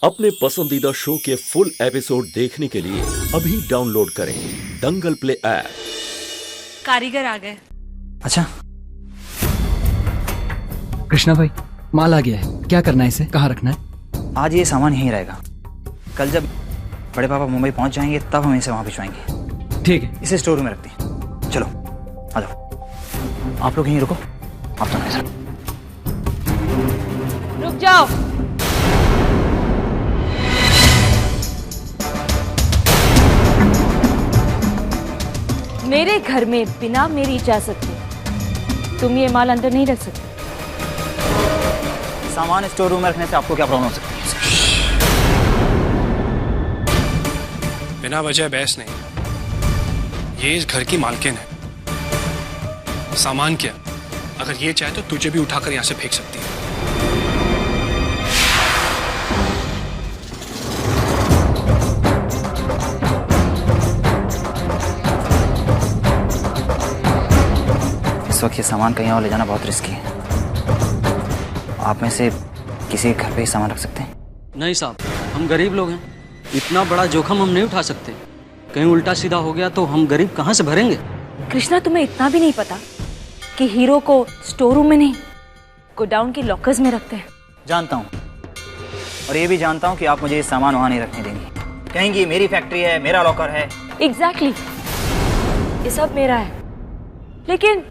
अपने पसंदीदा शो के फुल एपिसोड देखने के लिए अभी डाउनलोड करें दंगल प्ले ऐप। कारीगर आ गए। अच्छा कृष्णा भाई, माल आ गया है, क्या करना है इसे, कहाँ रखना है? आज ये सामान यहीं रहेगा। कल जब बड़े पापा मुंबई पहुंच जाएंगे तब हम इसे वहां भिजवाएंगे। ठीक है, इसे स्टोर रूम में रखते हैं। चलो आ जाओ, आप लोग यहीं रुको। आप तो नहीं सर, रुक जाओ। मेरे घर में बिना मेरी इजाजत के तुम ये माल अंदर नहीं रख सकते। सामान स्टोर रूम में रखने से आपको क्या प्रॉब्लम हो सकती है? बिना वजह बहस नहीं। ये इस घर की मालकिन है। सामान क्या, अगर ये चाहे तो तुझे भी उठाकर यहां से फेंक सकती है। इस वक्त ये सामान कहीं और ले जाना बहुत रिस्की है। आप में से किसी के घर पे ही सामान रख सकते हैं? नहीं साहब, हम गरीब लोग हैं, इतना बड़ा जोखम हम नहीं उठा सकते। कहीं उल्टा सीधा हो गया तो हम गरीब कहाँ से भरेंगे? कृष्णा, तुम्हें इतना भी नहीं पता कि हीरो को स्टोर रूम में नहीं, गोडाउन के लॉकर्स में रखते हैं। जानता हूँ, और ये भी जानता हूँ कि आप मुझे ये सामान वहाँ नहीं रखने देंगे। कहेंगी मेरी फैक्ट्री है, मेरा लॉकर है। एग्जैक्टली, ये सब मेरा है, लेकिन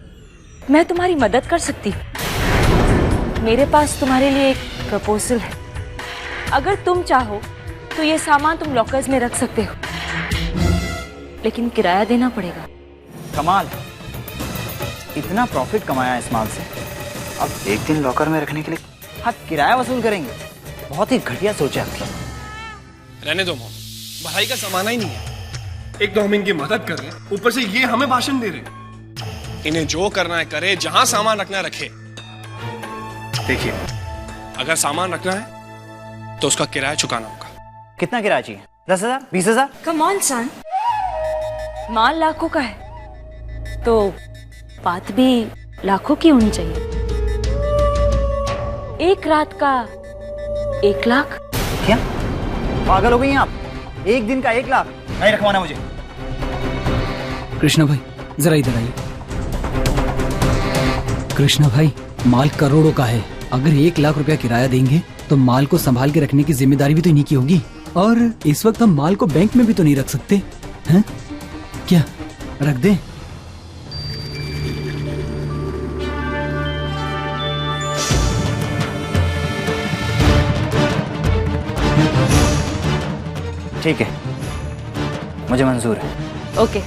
मैं तुम्हारी मदद कर सकती हूँ। मेरे पास तुम्हारे लिए एक प्रपोजल है। अगर तुम चाहो तो ये सामान तुम लॉकर्स में रख सकते हो, लेकिन किराया देना पड़ेगा। कमाल, इतना प्रॉफिट कमाया इस माल से, अब एक दिन लॉकर में रखने के लिए आप किराया वसूल करेंगे? बहुत ही घटिया सोच है आपकी। रहने दो मोम, भलाई का जमाना ही नहीं है। एक तो हम इनकी मदद कर रहे हैं, ऊपर से ये हमें भाषण दे रहे हैं। इन्हें जो करना है करे, जहां सामान रखना है रखे। देखिए, अगर सामान रखना है तो उसका किराया चुकाना होगा। कितना किराया चाहिए? 10,000, 20,000? कम ऑन सन, माल लाखों का है तो बात भी लाखों की होनी चाहिए। एक रात का 1 लाख। क्या पागल हो गई हैं आप? एक दिन का 1 लाख नहीं रखवाना मुझे। कृष्णा भाई जरा इधर आइए। कृष्णा भाई, माल करोड़ों का है, अगर 1 लाख रुपया किराया देंगे तो माल को संभाल के रखने की जिम्मेदारी भी तो इन्हीं की होगी। और इस वक्त हम माल को बैंक में भी तो नहीं रख सकते हैं? क्या रख दें? ठीक है, मुझे मंजूर है। ओके,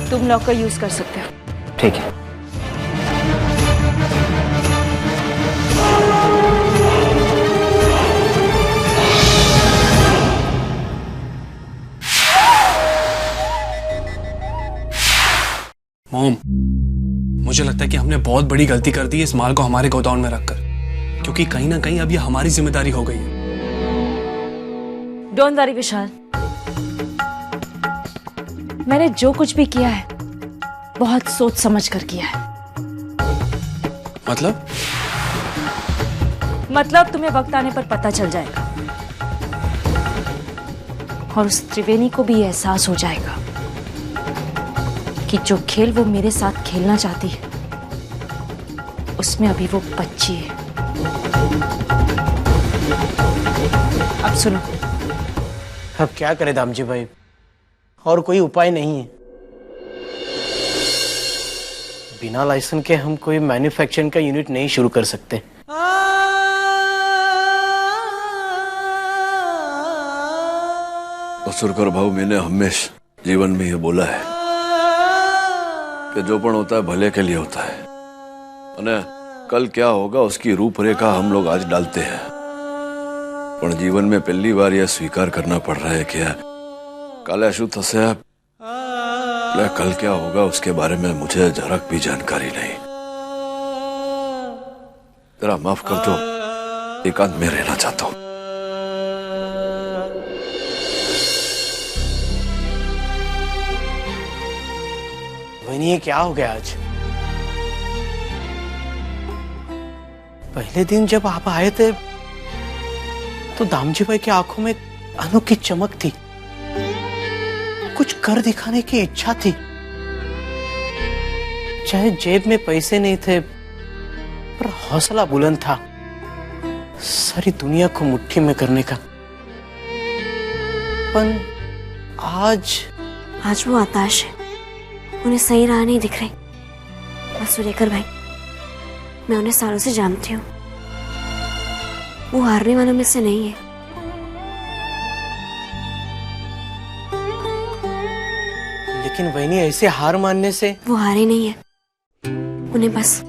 तुम लॉकर यूज कर सकते हो। ठीक है। मोम, मुझे लगता है कि हमने बहुत बड़ी गलती कर दी इस माल को हमारे गोदाम में रखकर, क्योंकि कहीं ना कहीं अब ये हमारी जिम्मेदारी हो गई है। डोंट वरी विशाल, मैंने जो कुछ भी किया है बहुत सोच समझ कर किया है। मतलब तुम्हें वक्त आने पर पता चल जाएगा, और उस त्रिवेणी को भी एहसास हो जाएगा कि जो खेल वो मेरे साथ खेलना चाहती है उसमें अभी वो बच्ची है। अब सुनो। अब क्या करें दामजी भाई, और कोई उपाय नहीं है। बिना लाइसेंस के हम कोई मैन्युफैक्चरिंग का यूनिट नहीं शुरू कर सकते। असुरकर भाव, मैंने हमेशा जीवन में ये बोला है कि जो पण होता है भले के लिए होता है, और कल क्या होगा उसकी रूपरेखा हम लोग आज डालते हैं। पर जीवन में पहली बार यह स्वीकार करना पड़ रहा है कि काले शू थसे, कल क्या होगा उसके बारे में मुझे जरक भी जानकारी नहीं। जरा माफ कर दो, एकांत में रहना चाहता हूं। वही ये क्या हो गया आज? पहले दिन जब आप आए थे तो दामजी भाई की आंखों में अनोखी चमक थी, कुछ कर दिखाने की इच्छा थी। चाहे जेब में पैसे नहीं थे, पर हौसला बुलंद था सारी दुनिया को मुट्ठी में करने का। पर आज वो हताश है, उन्हें सही राह नहीं दिख रही। मसूरेकर भाई, मैं उन्हें सालों से जानती हूँ, वो हारने वालों में से नहीं है। लेकिन वही ऐसे हार मानने से वो हारे नहीं है, उन्हें बस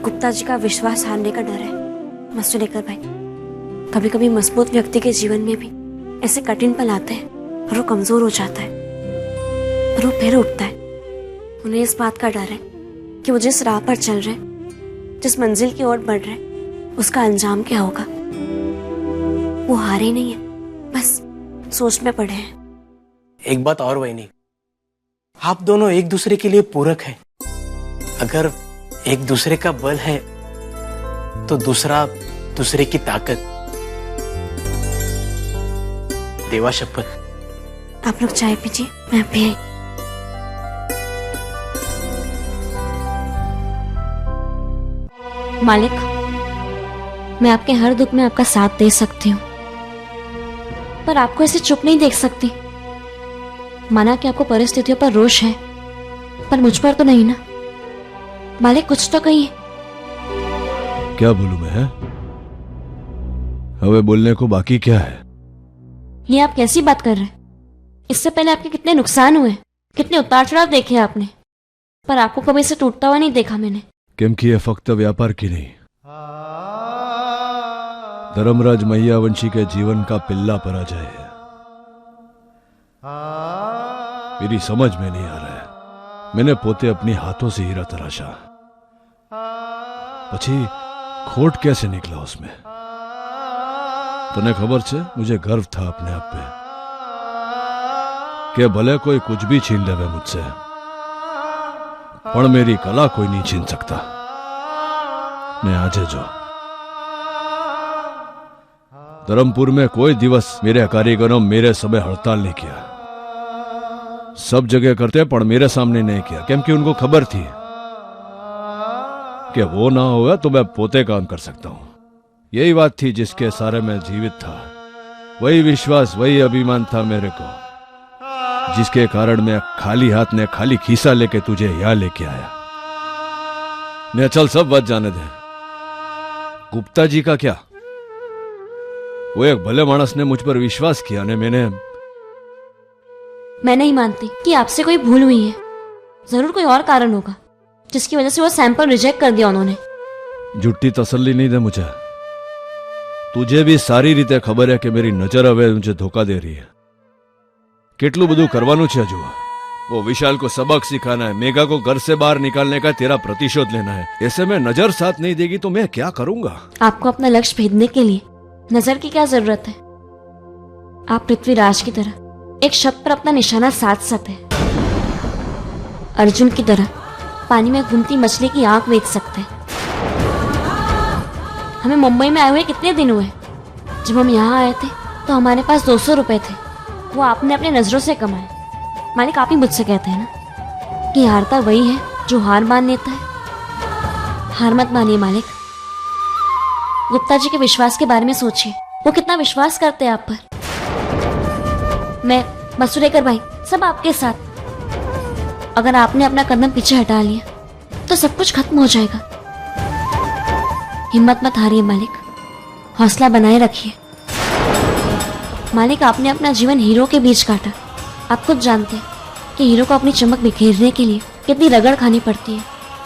गुप्ता जी का विश्वास हारने का डर है। मसूरेकर भाई, कभी कभी मजबूत व्यक्ति के जीवन में भी ऐसे कठिन पल आते हैं और वो कमजोर हो जाता है, और वो फिर उठता है। उन्हें इस बात का डर है कि वो जिस राह पर चल रहे, जिस मंजिल की ओर बढ़ रहे, उसका अंजाम क्या होगा। वो हारे नहीं है, बस सोच में पड़े हैं। एक बात और वही नहीं, आप दोनों एक दूसरे के लिए पूरक हैं। अगर एक दूसरे का बल है तो दूसरा दूसरे की ताकत। देवा शपथ। आप लोग चाय पीजिए, मैं भी आई। मालिक, मैं आपके हर दुख में आपका साथ दे सकती हूँ, पर आपको ऐसे चुप नहीं देख सकती। माना कि आपको परिस्थितियों पर रोष है, पर मुझ पर तो नहीं ना। मालिक, कुछ तो कहिए। क्या बोलूं मैं? हमें बोलने को बाकी क्या है? ये आप कैसी बात कर रहे हैं? इससे पहले आपके कितने नुकसान हुए, कितने उतार चढ़ाव देखे आपने, पर आपको कभी इसे टूटता हुआ नहीं देखा मैंने। केम की है फक्त व्यापार की नहीं, धर्मराज मैयावंशी के जीवन का पिल्ला पराजय है। मेरी समझ में नहीं आ रहा है। मैंने पोते अपनी हाथों से हीरा तराशा, पछी खोट कैसे निकला उसमें। तने खबर छे, मुझे गर्व था अपने आप पे कि भले कोई कुछ भी छीन लेवे मुझसे, पर मेरी कला कोई नहीं छीन सकता। मैं आजे जो धर्मपुर में कोई दिवस मेरे कारीगरों मेरे समय हड़ताल नहीं किया। सब जगह करते पर मेरे सामने नहीं किया, क्योंकि उनको खबर थी कि वो ना होगा तो मैं पोते काम कर सकता हूं। यही बात थी जिसके सारे मैं जीवित था। वही विश्वास, वही अभिमान था मेरे को, जिसके कारण मैं खाली हाथ ने खाली खीसा लेके तुझे यहां लेके आया। ने चल सब बात जाने दे। गुप्ता जी का क्या? वो एक भले मानस ने मुझ पर विश्वास किया ने मैं नहीं मानती कि आपसे कोई भूल हुई है। जरूर कोई और कारण होगा जिसकी वजह से वो सैंपल रिजेक्ट कर दिया उन्होंने। झूठी तसल्ली नहीं दे मुझे। तुझे भी सारी रीते खबर है कि मेरी नजर હવે मुझे धोखा दे रही है। કેટલું બધું કરવાનું છે હજુ। वो विशाल को सबक सिखाना है, मेघा को घर से बाहर निकालने का तेरा प्रतिशोध लेना है। ऐसे में नजर साथ नहीं देगी तो मैं क्या करूंगा? आपको अपना लक्ष्य भेदने के लिए नजर की क्या जरूरत है? आप पृथ्वीराज की तरह एक शब्द पर अपना निशाना साध सकते हैं। अर्जुन की तरह पानी में घूमती मछली की आंख बेच सकते हैं। हमें मुंबई में आए हुए कितने दिन हुए? जब हम यहाँ आए थे तो हमारे पास 200 रुपए थे, वो आपने अपने नजरों से कमाए। मालिक, आप ही मुझसे कहते हैं ना कि हारता वही है जो हार मान लेता है। हार मत मानिए मालिक। गुप्ता जी के विश्वास के बारे में सोचिए, वो कितना विश्वास करते हैं आप पर। मैं, मसूरेकर भाई, सब आपके साथ। अगर आपने अपना कदम पीछे हटा लिया तो सब कुछ खत्म हो जाएगा। हिम्मत मत हारिए मालिक, हौसला बनाए रखिए। मालिक, आपने अपना जीवन हीरो के बीच काटा। आप खुद जानते हैं कि हीरो को अपनी चमक बिखेरने के लिए कितनी रगड़ खानी पड़ती है,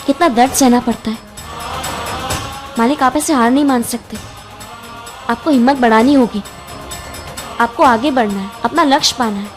कितना दर्द सहना पड़ता है। मालिक, आप ऐसे हार नहीं मान सकते। आपको हिम्मत बढ़ानी होगी, आपको आगे बढ़ना है, अपना लक्ष्य पाना है।